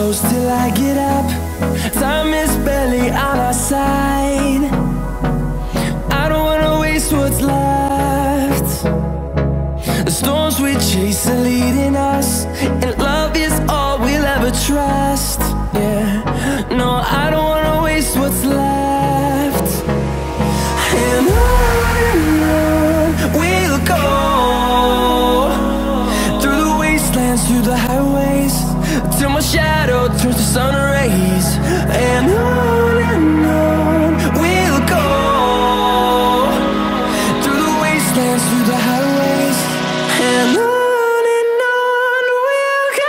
close till I get up. Time is barely on our side. I don't wanna waste what's left. The storms we chase are leading us, and love is all we'll ever trust. Yeah, no, I don't wanna waste what's left. And on we'll go, through the wastelands, through the highways, till my shadow turns to sun rays. And on we'll go, through the wastelands, through the highways, and on we'll go.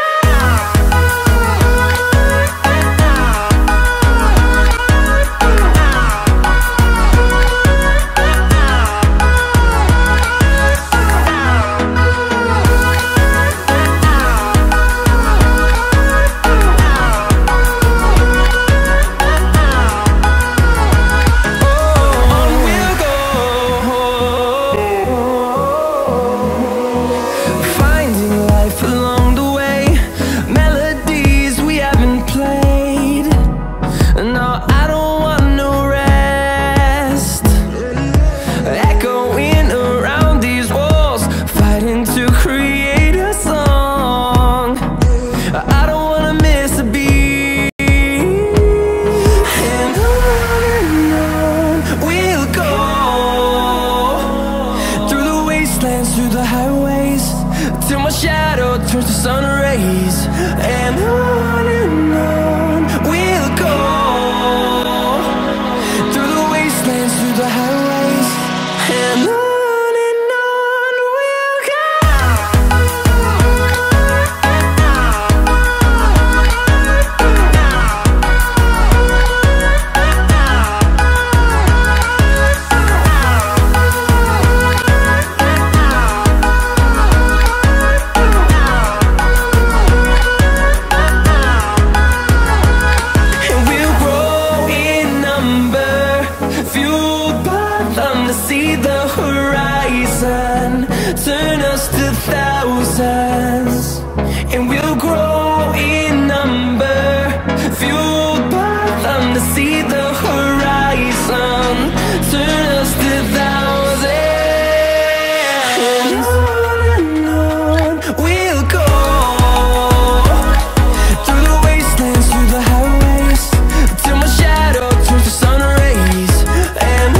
Through the highways, till my shadow turns to sun rays. And on we'll go, through the wastelands, through the highways, and on we'll go. See the horizon turn us to thousands, and we'll grow in number, fueled by them. To see the horizon turn us to thousands, and on we'll go, through the wastelands, through the highways, till my shadow turns to sun rays. And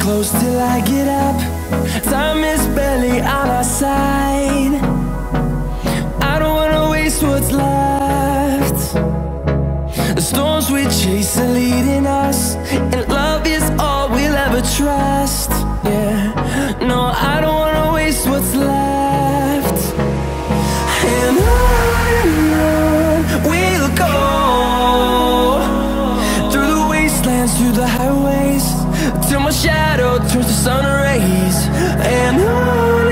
close till I get up. Time is barely on our side. I don't wanna waste what's left. The storms we chase are leading us, and love is all we'll ever trust. Yeah, no, I don't wanna waste what's left. And on we'll go, through the wastelands, through the highways, till my shadow turns to sun rays. And on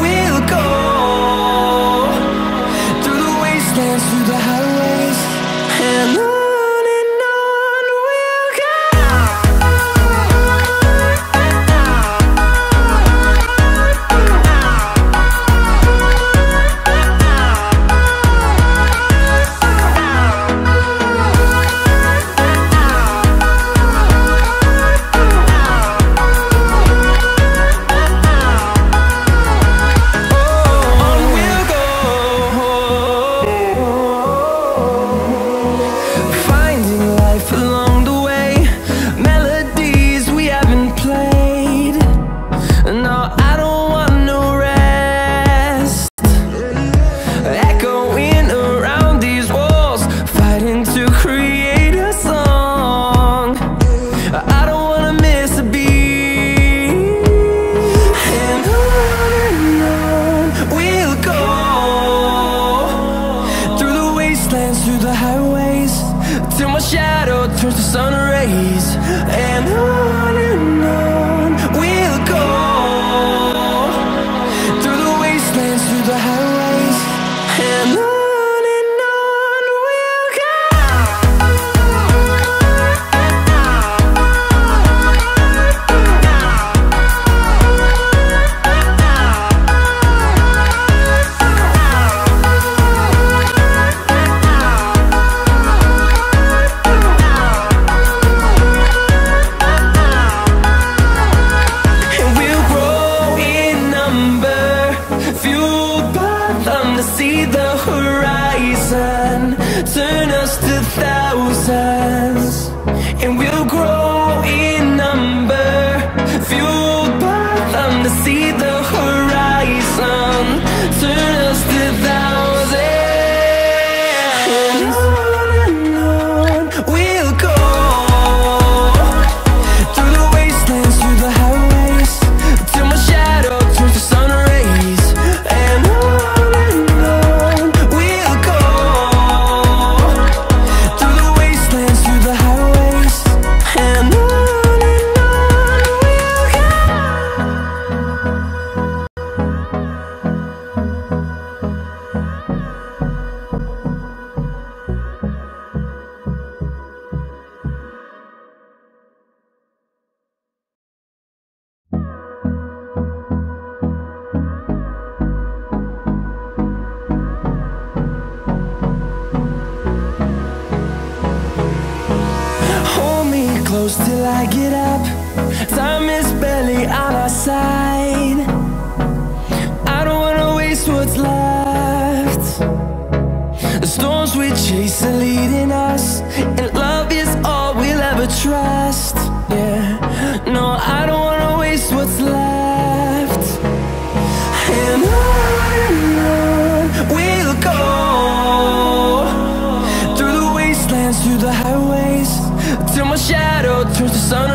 we'll go, through the wastelands, through the highways, and on fueled by them to see the horizon, turn us to thousands, and we'll grow in number. Fueled by them to see the horizon, turn us to thousands, and on we'll go, through the wastelands, through the highways, till my shadow turns to sun rays. And on we'll go, through the wastelands, through the highways, and on we'll go. Hold me close till I get up. Time is barely on our side. I don't wanna waste what's left. The storms we chase are leading us, and love is all we'll ever trust. Yeah, no, I don't wanna waste what's left. And on we'll go, through the wastelands, through the highways, till my shadow turns to sun